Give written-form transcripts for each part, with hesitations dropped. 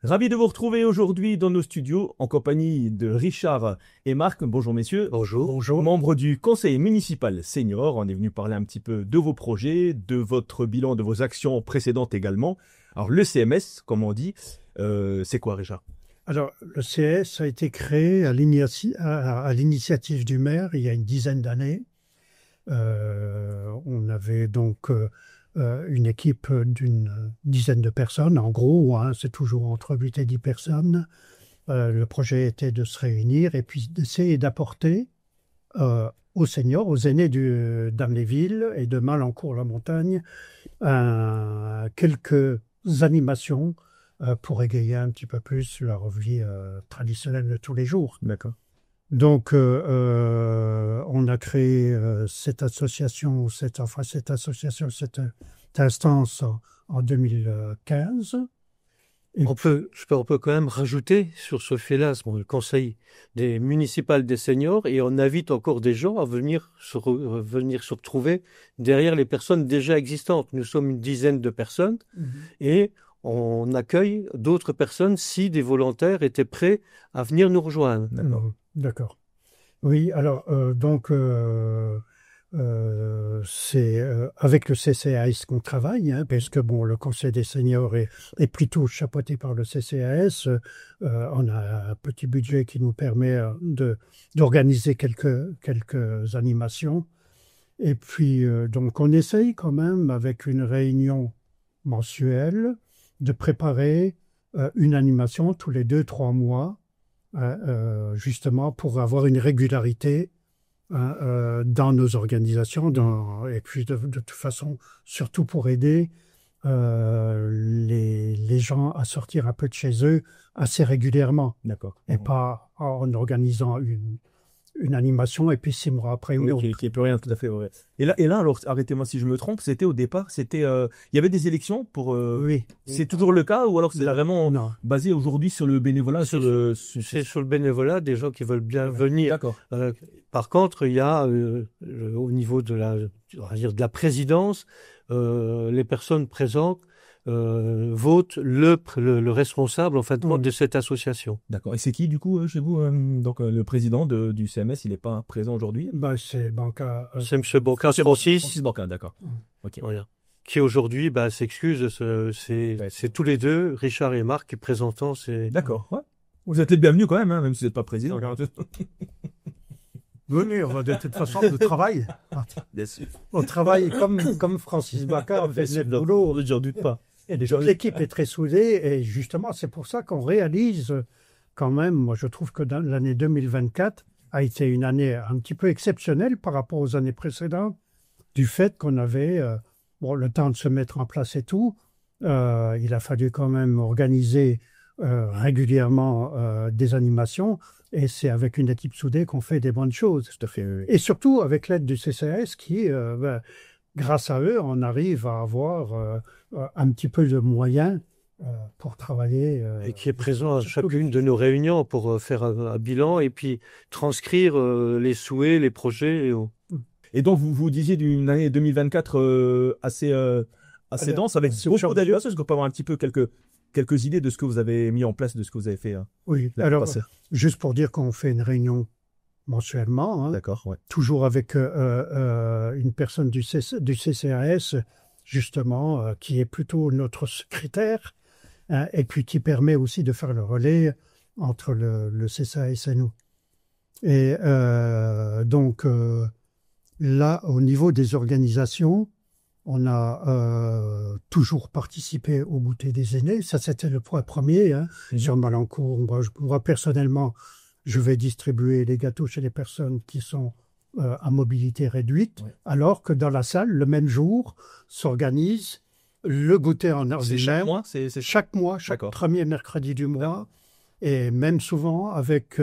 Ravi de vous retrouver aujourd'hui dans nos studios en compagnie de Richard et Marc. Bonjour messieurs. Bonjour. Bonjour. Membres du conseil municipal senior. On est venu parler un petit peu de vos projets, de votre bilan, de vos actions précédentes également. Alors le CMS, comme on dit, c'est quoi Richard? Alors, le CS a été créé à l'initiative du maire il y a une dizaine d'années. On avait donc une équipe d'une dizaine de personnes, en gros, hein, c'est toujours entre 8 et 10 personnes. Le projet était de se réunir et puis d'essayer d'apporter aux seniors, aux aînés d'Amnéville et de Malencourt-la-Montagne, quelques animations pour égayer un petit peu plus leur vie traditionnelle de tous les jours. D'accord. Donc, on a créé cette instance en 2015. On peut quand même rajouter sur ce fait-là, le conseil municipal des seniors, et on invite encore des gens à venir se retrouver derrière les personnes déjà existantes. Nous sommes une dizaine de personnes et on accueille d'autres personnes si des volontaires étaient prêts à venir nous rejoindre. D'accord. D'accord. Oui, alors, c'est avec le CCAS qu'on travaille, hein, parce que bon, le Conseil des seniors est plutôt chapeauté par le CCAS. On a un petit budget qui nous permet d'organiser quelques animations. Et puis, donc, on essaye quand même, avec une réunion mensuelle, de préparer une animation tous les 2-3 mois, justement pour avoir une régularité dans nos organisations, et puis de toute façon, surtout pour aider les gens à sortir un peu de chez eux assez régulièrement. D'accord. Et pas en organisant une animation et puis 6 mois après. Oui, qui est plus rien, tout à fait. Ouais. Et là, alors, arrêtez-moi si je me trompe, c'était au départ, il y avait des élections pour. Oui. C'est toujours le cas ou alors c'est vraiment Non. basé aujourd'hui sur le bénévolat C'est sur le bénévolat, des gens qui veulent bien venir. D'accord. Par contre, il y a au niveau de la présidence, les personnes présentes votent le responsable en fin de compte de cette association. D'accord. Et c'est qui du coup chez vous donc le président du CMS, il n'est pas présent aujourd'hui? C'est Banca. C'est M. Banca Francis. Francis Banca, d'accord. Ok. Voilà. Qui aujourd'hui s'excuse, c'est tous les deux, Richard et Marc, qui présentant ces... D'accord. Ouais. Vous êtes les bienvenus quand même, hein, même si vous n'êtes pas président. Venez, de toute façon, on travaille. Bien sûr. On travaille comme Francis Bacard fait le boulot. J'en doute pas. Et l'équipe est très soudée et justement, c'est pour ça qu'on réalise quand même, moi je trouve que dans l'année 2024 a été une année un petit peu exceptionnelle par rapport aux années précédentes, du fait qu'on avait le temps de se mettre en place et tout. Il a fallu quand même organiser régulièrement des animations et c'est avec une équipe soudée qu'on fait des bonnes choses. Tout à fait. Oui. Et surtout avec l'aide du CCAS qui, grâce à eux, on arrive à avoir un petit peu de moyens pour travailler. Et qui est présent à chacune de nos réunions pour faire un bilan et puis transcrire les souhaits, les projets. Et donc, vous disiez d'une année 2024 assez dense, avec beaucoup d'anniversaires. Est-ce qu'on peut avoir un petit peu quelques idées de ce que vous avez mis en place, de ce que vous avez fait Oui, alors, juste pour dire qu'on fait une réunion mensuellement, hein, d'accord, ouais. Toujours avec une personne du CCAS, justement, qui est plutôt notre secrétaire, hein, et puis qui permet aussi de faire le relais entre le CCAS et nous. Et donc, là, au niveau des organisations, on a toujours participé au goûter des aînés. Ça, c'était le point premier, hein, sur Malencourt. Moi, personnellement, je vais distribuer les gâteaux chez les personnes qui sont à mobilité réduite, alors que dans la salle, le même jour, s'organise le goûter en heure. C'est chaque mois? Chaque mois, chaque premier mercredi du mois. Et même souvent avec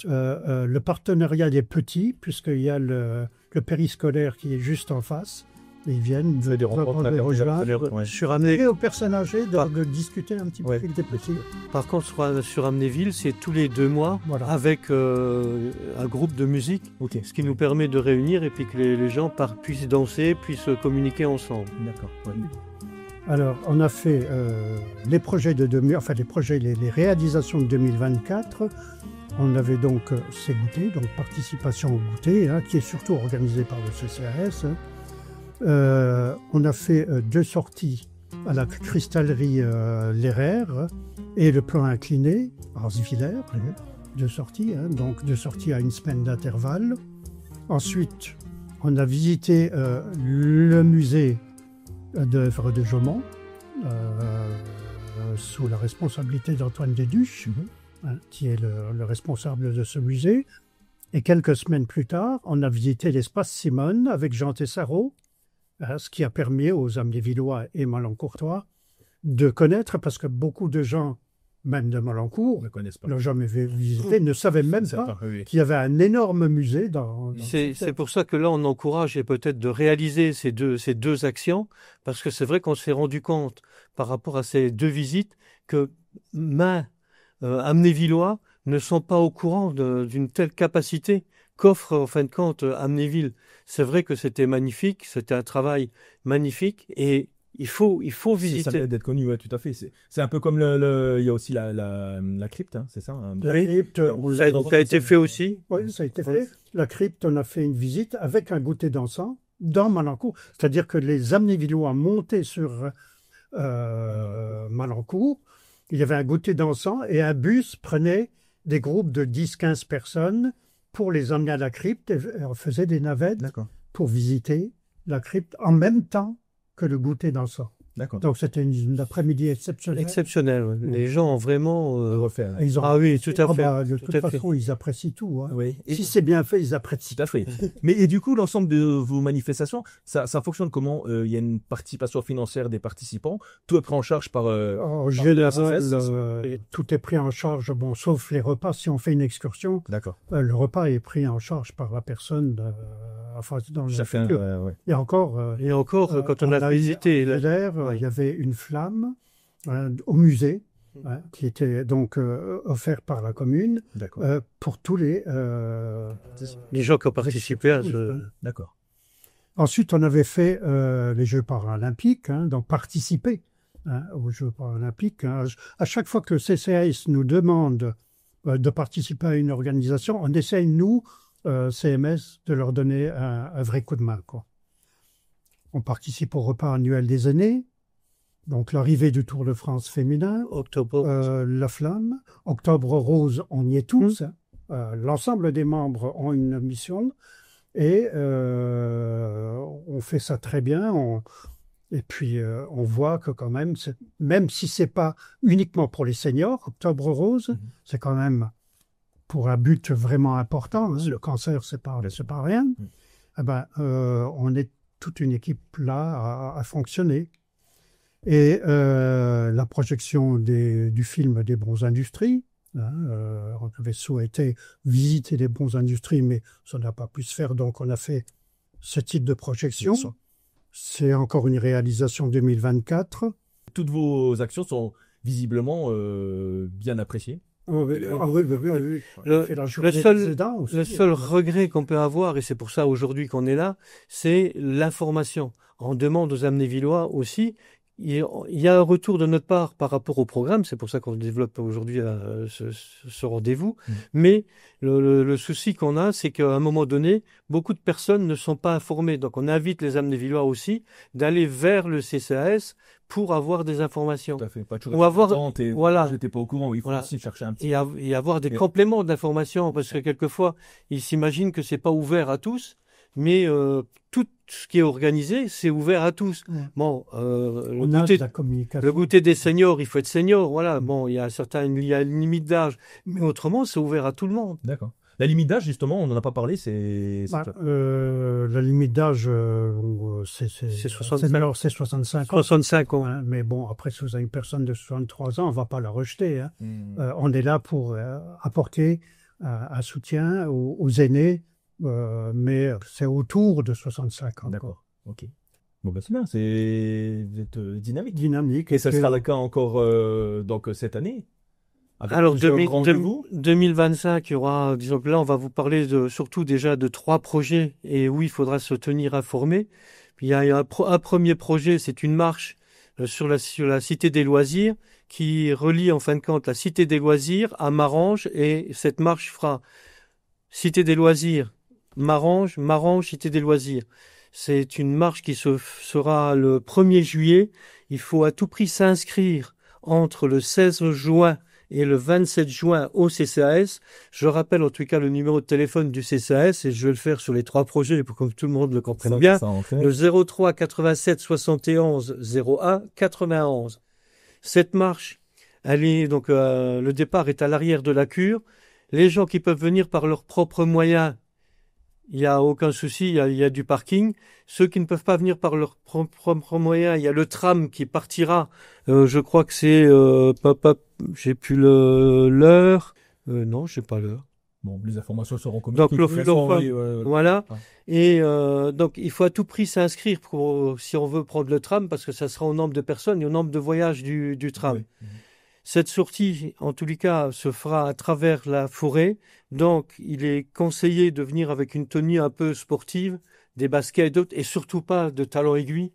le partenariat des petits, puisqu'il y a le périscolaire qui est juste en face. Ils viennent des rencontres. Je suis ramené aux personnes âgées de discuter un petit peu avec des petits. Par contre, sur Amnéville, c'est tous les 2 mois avec un groupe de musique, ce qui nous permet de réunir et puis que les gens puissent danser, puissent communiquer ensemble. D'accord. Ouais. Alors, on a fait les projets les réalisations de 2024. On avait donc ces goûters, donc participation au goûter, hein, qui est surtout organisé par le CCAS. On a fait 2 sorties à la cristallerie L'Herrère et le plan incliné, Arzviller, 2 sorties, hein, donc 2 sorties à une semaine d'intervalle. Ensuite, on a visité le musée d'œuvres de Jaumont, sous la responsabilité d'Antoine Déduche, hein, qui est le responsable de ce musée. Et quelques semaines plus tard, on a visité l'espace Simone avec Jean Tessaro, ce qui a permis aux Amnévillois et Malancourtois de connaître, parce que beaucoup de gens, même de Malancourt, ne l'ont jamais visité, ne savaient même pas qu'il y avait un énorme musée dans c'est pour ça que là, on encourage et peut-être de réaliser ces deux actions, parce que c'est vrai qu'on s'est rendu compte, par rapport à ces 2 visites, que Amnévillois ne sont pas au courant d'une telle capacité qu'offre en fin de compte Amnéville. C'est vrai que c'était magnifique, c'était un travail magnifique et il faut visiter. Ça mérite d'être connu, ouais, tout à fait. C'est un peu comme il y a aussi la crypte, hein, c'est ça, hein. La crypte, Ça a été fait aussi. Oui, ça a été fait. La crypte, on a fait une visite avec un goûter d'encens dans Malancourt. C'est-à-dire que les Amnévillois montaient sur Malancourt. Il y avait un goûter d'encens et un bus prenait des groupes de 10-15 personnes pour les emmener à la crypte et on faisait des navettes pour visiter la crypte en même temps que le goûter d'encens. D'accord. Donc c'était une après-midi exceptionnelle. Exceptionnel. Ouais. Les gens ont vraiment refaire. Ah oui, tout à fait. De toute façon, ils apprécient tout. Hein. Oui. Si c'est bien fait, ils apprécient. Tout à fait. Mais du coup, l'ensemble de vos manifestations, ça fonctionne comment? Il y a une participation financière des participants. Tout est pris en charge par. En général, tout est pris en charge. Bon, sauf les repas. Si on fait une excursion, le repas est pris en charge par la personne. Dans le ouais. Et encore, quand on a visité il y avait une flamme au musée qui était donc offerte par la commune pour tous les gens qui ont participé à ce... D'accord. Ensuite, on avait fait les Jeux paralympiques, donc participer aux Jeux paralympiques. Hein. À chaque fois que le CCAS nous demande de participer à une organisation, on essaye, nous, CMS, de leur donner un vrai coup de main, quoi. On participe au repas annuel des aînés, donc l'arrivée du Tour de France féminin, la flamme, Octobre Rose, on y est tous. L'ensemble des membres ont une mission et on fait ça très bien. Et puis on voit que quand même si c'est pas uniquement pour les seniors, Octobre Rose, c'est quand même pour un but vraiment important. Hein. Le cancer, c'est pas rien. Eh ben, on est toute une équipe là à fonctionner. Et la projection du film des Bons Industries, on avait souhaité visiter les Bons Industries, mais ça n'a pas pu se faire, donc on a fait ce type de projection. C'est encore une réalisation 2024. Toutes vos actions sont visiblement bien appréciées. Oui. Le seul regret qu'on peut avoir, et c'est pour ça aujourd'hui qu'on est là, c'est l'information. On demande aux Amnévillois aussi, il y a un retour de notre part par rapport au programme, c'est pour ça qu'on développe aujourd'hui ce rendez-vous, mais le souci qu'on a, c'est qu'à un moment donné, beaucoup de personnes ne sont pas informées. Donc on invite les Amnévillois aussi d'aller vers le CCAS pour avoir des informations. Tout à fait. Pas toujours voilà. J'étais pas au courant, il faut aussi chercher un petit peu. Et avoir des compléments d'informations, parce que quelquefois, ils s'imaginent que c'est pas ouvert à tous, mais tout ce qui est organisé, c'est ouvert à tous. Bon, le goûter des seniors, il faut être senior, voilà. Bon, il y a une limite d'âge, mais autrement, c'est ouvert à tout le monde. D'accord. La limite d'âge, justement, on n'en a pas parlé, c'est la limite d'âge, c'est 65 ans. 65 ans. Hein, mais bon, après, si vous avez une personne de 63 ans, on ne va pas la rejeter. Hein. On est là pour apporter un soutien aux aînés, mais c'est autour de 65 ans. D'accord, ok. Bon, ben c'est bien, vous êtes dynamique. Dynamique. Et ça sera le cas encore donc, cette année? Alors, 2025, il y aura, disons que là, on va vous parler surtout déjà de 3 projets et où il faudra se tenir informé. Puis il y a un premier projet, c'est une marche sur la Cité des Loisirs, qui relie en fin de compte la Cité des Loisirs à Marange, et cette marche fera Cité des Loisirs, Marange, Cité des Loisirs. C'est une marche qui sera le 1er juillet. Il faut à tout prix s'inscrire entre le 16 juin et le 27 juin au CCAS. Je rappelle en tout cas le numéro de téléphone du CCAS, et je vais le faire sur les 3 projets pour que tout le monde le comprenne bien. Le 03 87 71 01 91. Cette marche, elle est donc le départ est à l'arrière de la cure. Les gens qui peuvent venir par leurs propres moyens, il n'y a aucun souci, il y a du parking. Ceux qui ne peuvent pas venir par leurs propres moyens, il y a le tram qui partira. Je crois que c'est j'ai plus l'heure. Non, j'ai pas l'heure. Bon, les informations seront communiquées. Donc voilà. Et donc il faut à tout prix s'inscrire si on veut prendre le tram, parce que ça sera au nombre de personnes et au nombre de voyages du tram. Oui. Cette sortie, en tous les cas, se fera à travers la forêt. Donc, il est conseillé de venir avec une tenue un peu sportive, des baskets et d'autres, et surtout pas de talons aiguilles.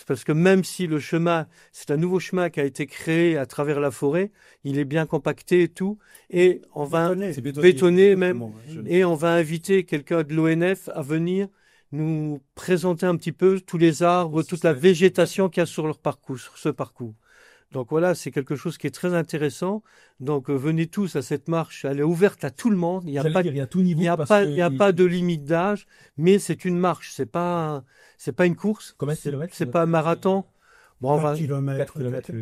Parce que même si le chemin, c'est un nouveau chemin qui a été créé à travers la forêt, il est bien compacté et tout, et on va bétonné même, et on va inviter quelqu'un de l'ONF à venir nous présenter un petit peu tous les arbres, toute la végétation qu'il y a sur ce parcours. Donc voilà, c'est quelque chose qui est très intéressant. Donc venez tous à cette marche, elle est ouverte à tout le monde. Il n'y a pas de limite d'âge, mais c'est une marche, c'est pas une course. Combien de kilomètres? C'est pas un marathon. Bon, 4 kilomètres.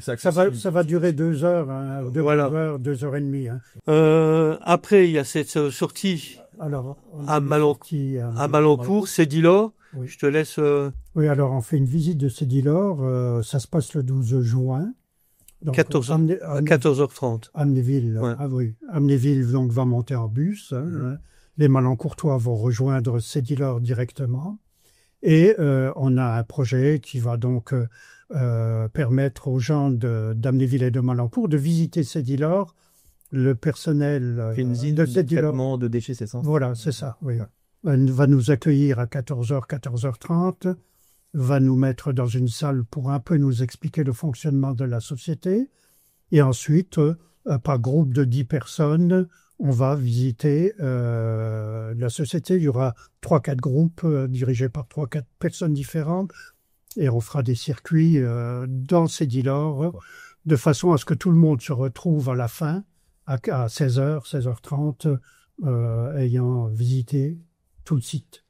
Ça va durer 2 heures, hein, 2 heures, 2 heures et demie. Hein. Après, il y a cette sortie à Malancourt, Sédilor. Oui. Je te laisse. Oui, alors on fait une visite de Sédilor. Ça se passe le 12 juin. Donc, 14h30. Amnéville, ouais. Ah oui. Amnéville donc va monter en bus. Hein. Les Malancourtois vont rejoindre Sédilor directement. Et on a un projet qui va donc permettre aux gens d'Amnéville et de Malancourt de visiter Sédilor. Le personnel de Sédilor de déchets, c'est ça? Voilà, c'est ça. Oui. Va nous accueillir à 14h, 14h30. Va nous mettre dans une salle pour un peu nous expliquer le fonctionnement de la société. Et ensuite, par groupe de 10 personnes, on va visiter la société. Il y aura 3-4 groupes dirigés par 3-4 personnes différentes. Et on fera des circuits dans Sédilor, de façon à ce que tout le monde se retrouve à la fin, à 16h, 16h30, ayant visité tout le site.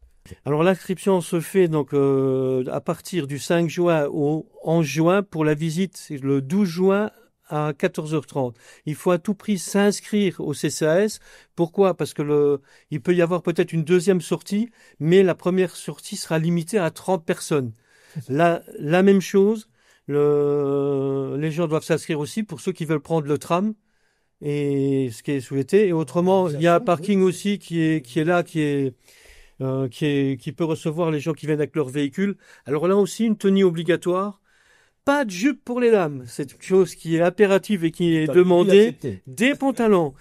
Alors l'inscription se fait donc à partir du 5 juin au 11 juin pour la visite le 12 juin à 14h30. Il faut à tout prix s'inscrire au CCAS. Pourquoi? Parce que il peut y avoir peut-être une deuxième sortie, mais la première sortie sera limitée à 30 personnes. La même chose, les gens doivent s'inscrire aussi pour ceux qui veulent prendre le tram, et ce qui est souhaité. Et autrement, il y a un parking aussi qui est là, qui peut recevoir les gens qui viennent avec leur véhicule. Alors là aussi, une tenue obligatoire. Pas de jupe pour les dames. C'est une chose qui est impérative et qui est demandée. Des pantalons,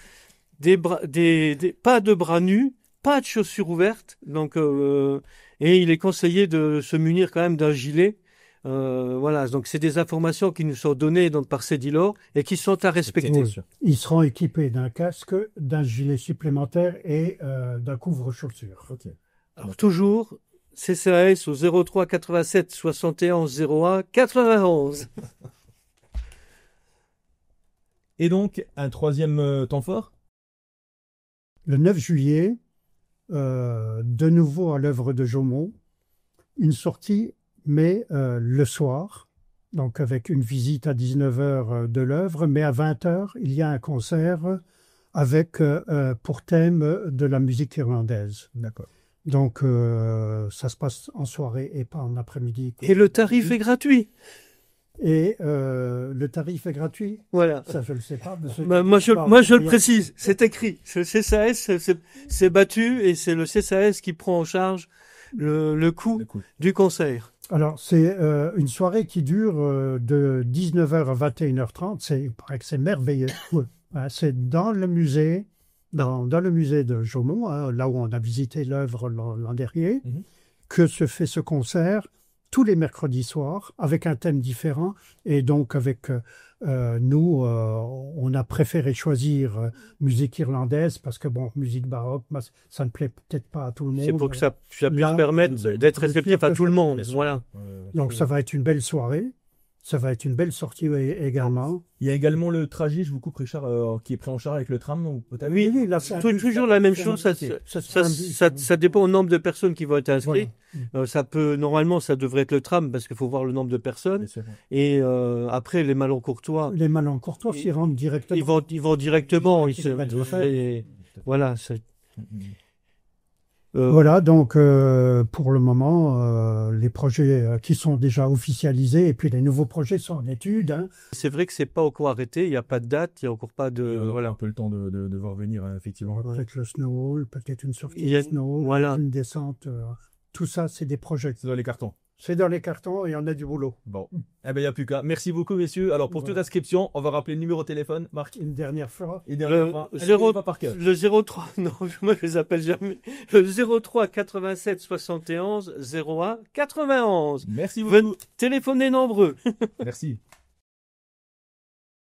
pas de bras nus, pas de chaussures ouvertes. Donc, et il est conseillé de se munir quand même d'un gilet. Voilà. Donc, c'est des informations qui nous sont données donc par Sédilor et qui sont à respecter. Ils seront équipés d'un casque, d'un gilet supplémentaire et d'un couvre-chaussures. Okay. Alors, toujours, CCAS au 03 87 71 01 91. Et donc, un troisième temps fort? Le 9 juillet, de nouveau à l'œuvre de Jaumont, une sortie, mais le soir, donc avec une visite à 19h de l'œuvre, mais à 20h, il y a un concert avec pour thème de la musique irlandaise. D'accord. Donc, ça se passe en soirée et pas en après-midi. Et le tarif est gratuit. Et le tarif est gratuit. Voilà. Ça, je ne le sais pas. Moi, je le précise. C'est écrit. Le CCAS c'est battu et c'est le CCAS qui prend en charge le coût du concert. Alors, c'est une soirée qui dure de 19h à 21h30. Il paraît que c'est merveilleux. C'est dans le musée. Dans le musée de Jaumont, hein, là où on a visité l'œuvre l'an dernier, que se fait ce concert tous les mercredis soirs avec un thème différent. Et donc avec nous, on a préféré choisir musique irlandaise parce que bon, musique baroque, ça ne plaît peut-être pas à tout le monde. C'est pour que ça puisse Là, permettre d'être réceptif à tout le monde. Voilà. Donc ça va être une belle soirée. Ça va être une belle sortie également. Il y a également le trajet, je vous coupe Richard, qui est pris en charge avec le tram, ou peut-être. Oui, là, c'est Toujours la même chose. Ça dépend au nombre de personnes qui vont être inscrites. Voilà. Normalement, ça devrait être le tram parce qu'il faut voir le nombre de personnes. Et après, les malencourtois. Les malencourtois s'y rendent directement. Ils vont directement. Voilà. Voilà, donc pour le moment, les projets qui sont déjà officialisés et puis les nouveaux projets sont en étude. Hein. C'est vrai que c'est pas encore arrêté, il n'y a pas de date, il n'y a encore pas de... Voilà, un peu le temps de voir venir, effectivement. Peut-être le snowball, peut-être une sortie de snow, une descente. Tout ça, c'est des projets. C'est dans les cartons. C'est dans les cartons et on a du boulot. Bon, eh ben il n'y a plus qu'à. Merci beaucoup, messieurs. Alors, pour toute inscription, on va rappeler le numéro de téléphone, Marc. Une dernière fois. Le 03, non, moi je les appelle jamais. Le 03 87 71 01 91. Merci beaucoup. Téléphonez nombreux. Merci.